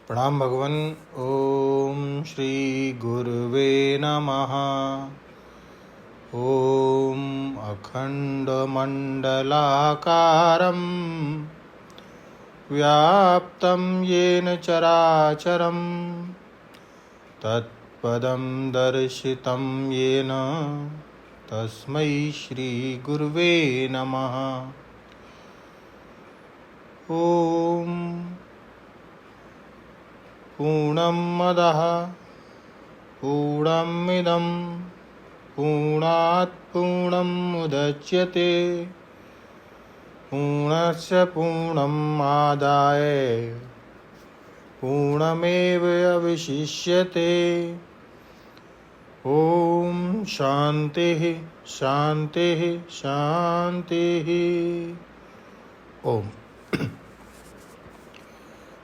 प्रणाम भगवन। ओम श्री गुरुवे नमः। ओम अखंडमंडलाकारं व्याप्तं येन चराचरं तत्पदं दर्शितं येन तस्मै श्री गुरुवे नमः। ओम पूर्णमदः पूर्णमिदं पूर्णात् पूर्णमुदच्यते पूर्णस्य पूर्णमादाय पूर्णमेवावशिष्यते। ओम शांतिः शांतिः शांतिः। ओम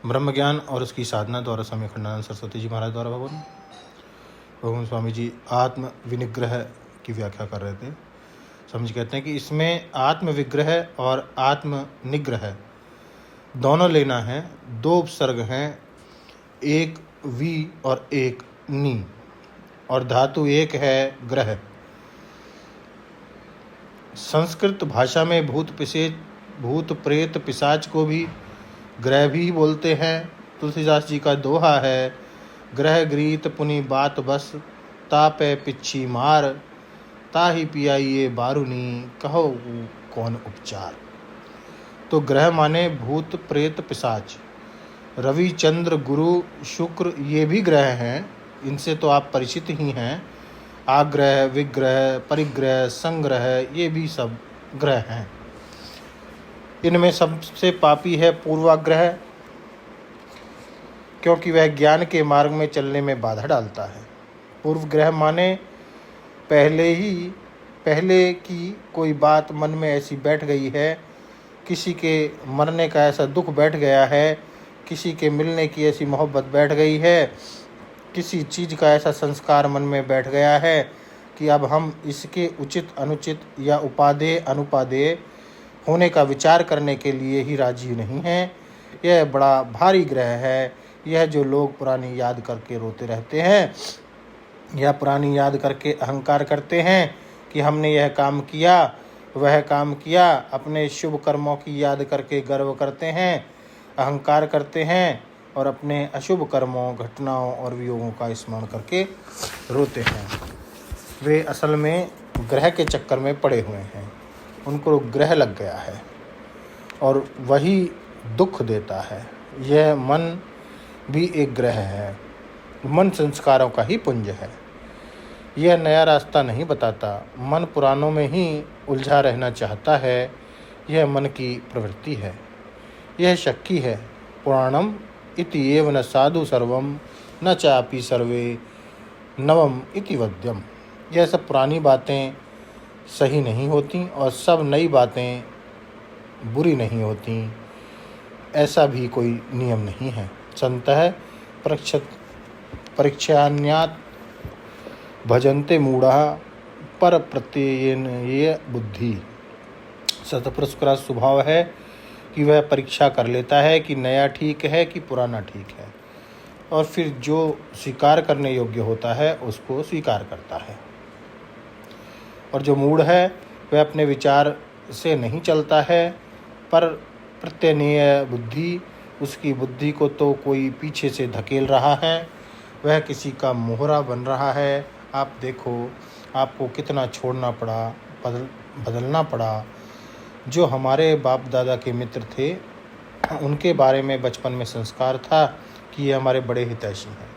ब्रह्म ज्ञान और उसकी साधना द्वारा स्वामी अखंडानंद सरस्वती जी महाराज द्वारा भगवान स्वामी जी आत्म विनिग्रह की व्याख्या कर रहे थे। स्वामी जी कहते हैं कि इसमें आत्म विग्रह और आत्म निग्रह दोनों लेना है। दो उपसर्ग हैं, एक वी और एक नी, और धातु एक है ग्रह। संस्कृत भाषा में भूत प्रेत पिशाच को भी ग्रह भी बोलते हैं। तुलसीदास जी का दोहा है, ग्रह ग्रीत पुनि बात बस तापे पिच्छी मार ताही पियाइए बारुनी कहो कौन उपचार। तो ग्रह माने भूत प्रेत पिशाच। रवि चंद्र गुरु शुक्र ये भी ग्रह हैं, इनसे तो आप परिचित ही हैं। आग्रह विग्रह परिग्रह संग्रह ये भी सब ग्रह हैं। इनमें सबसे पापी है पूर्वाग्रह, क्योंकि वह ज्ञान के मार्ग में चलने में बाधा डालता है। पूर्व ग्रह माने पहले की कोई बात मन में ऐसी बैठ गई है, किसी के मरने का ऐसा दुख बैठ गया है, किसी के मिलने की ऐसी मोहब्बत बैठ गई है, किसी चीज़ का ऐसा संस्कार मन में बैठ गया है कि अब हम इसके उचित अनुचित या उपादेय अनुपादेय होने का विचार करने के लिए ही राजी नहीं हैं। यह बड़ा भारी ग्रह है। यह जो लोग पुरानी याद करके रोते रहते हैं या पुरानी याद करके अहंकार करते हैं कि हमने यह काम किया वह काम किया, अपने शुभ कर्मों की याद करके गर्व करते हैं, अहंकार करते हैं और अपने अशुभ कर्मों घटनाओं और वियोगों का स्मरण करके रोते हैं, वे असल में ग्रह के चक्कर में पड़े हुए हैं। उनको ग्रह लग गया है और वही दुख देता है। यह मन भी एक ग्रह है। मन संस्कारों का ही पुंज है। यह नया रास्ता नहीं बताता। मन पुरानों में ही उलझा रहना चाहता है। यह मन की प्रवृत्ति है। यह शक्की है। पुराणम इति एव न साधु सर्वम न चापि सर्वे नवम इति वद्यम। यह सब पुरानी बातें सही नहीं होती और सब नई बातें बुरी नहीं होती, ऐसा भी कोई नियम नहीं है। संतः परीक्षान्यात् भजन्ते मूढ़ा पर प्रत्ययेन ये बुद्धि। सतपुरुष का स्वभाव है कि वह परीक्षा कर लेता है कि नया ठीक है कि पुराना ठीक है, और फिर जो स्वीकार करने योग्य होता है उसको स्वीकार करता है। और जो मूढ़ है वह अपने विचार से नहीं चलता है, पर प्रत्यनीय बुद्धि, उसकी बुद्धि को तो कोई पीछे से धकेल रहा है, वह किसी का मोहरा बन रहा है। आप देखो, आपको कितना छोड़ना पड़ा, बदलना पड़ा। जो हमारे बाप दादा के मित्र थे, उनके बारे में बचपन में संस्कार था कि ये हमारे बड़े हितैषी हैं,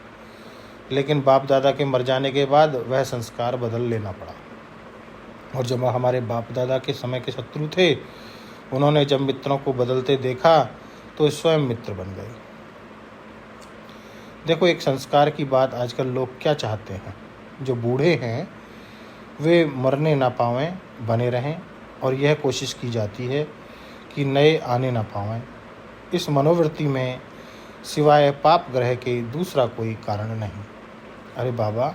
लेकिन बाप दादा के मर जाने के बाद वह संस्कार बदल लेना पड़ा। और जब हमारे बाप दादा के समय के शत्रु थे, उन्होंने जब मित्रों को बदलते देखा तो स्वयं मित्र बन गए। देखो, एक संस्कार की बात, आजकल लोग क्या चाहते हैं, जो बूढ़े हैं वे मरने ना पावें, बने रहें, और यह कोशिश की जाती है कि नए आने ना पावें। इस मनोवृत्ति में सिवाय पाप ग्रह के दूसरा कोई कारण नहीं। अरे बाबा,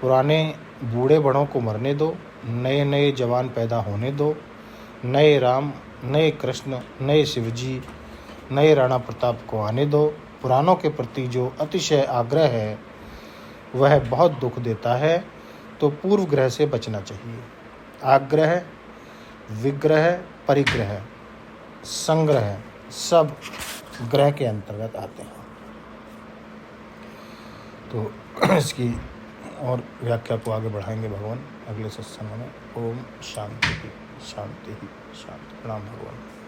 पुराने बूढ़े बड़ों को मरने दो, नए नए जवान पैदा होने दो, नए राम, नए कृष्ण, नए शिवजी, नए राणा प्रताप को आने दो, पुराणों के प्रति जो अतिशय आग्रह है वह बहुत दुख देता है, तो पूर्व ग्रह से बचना चाहिए। आग्रह, विग्रह, परिग्रह, संग्रह सब ग्रह के अंतर्गत आते हैं। तो इसकी और व्याख्या को आगे बढ़ाएंगे भगवान अगले सत्संग में। ओम शांति शांति शांति। प्रणाम भगवान।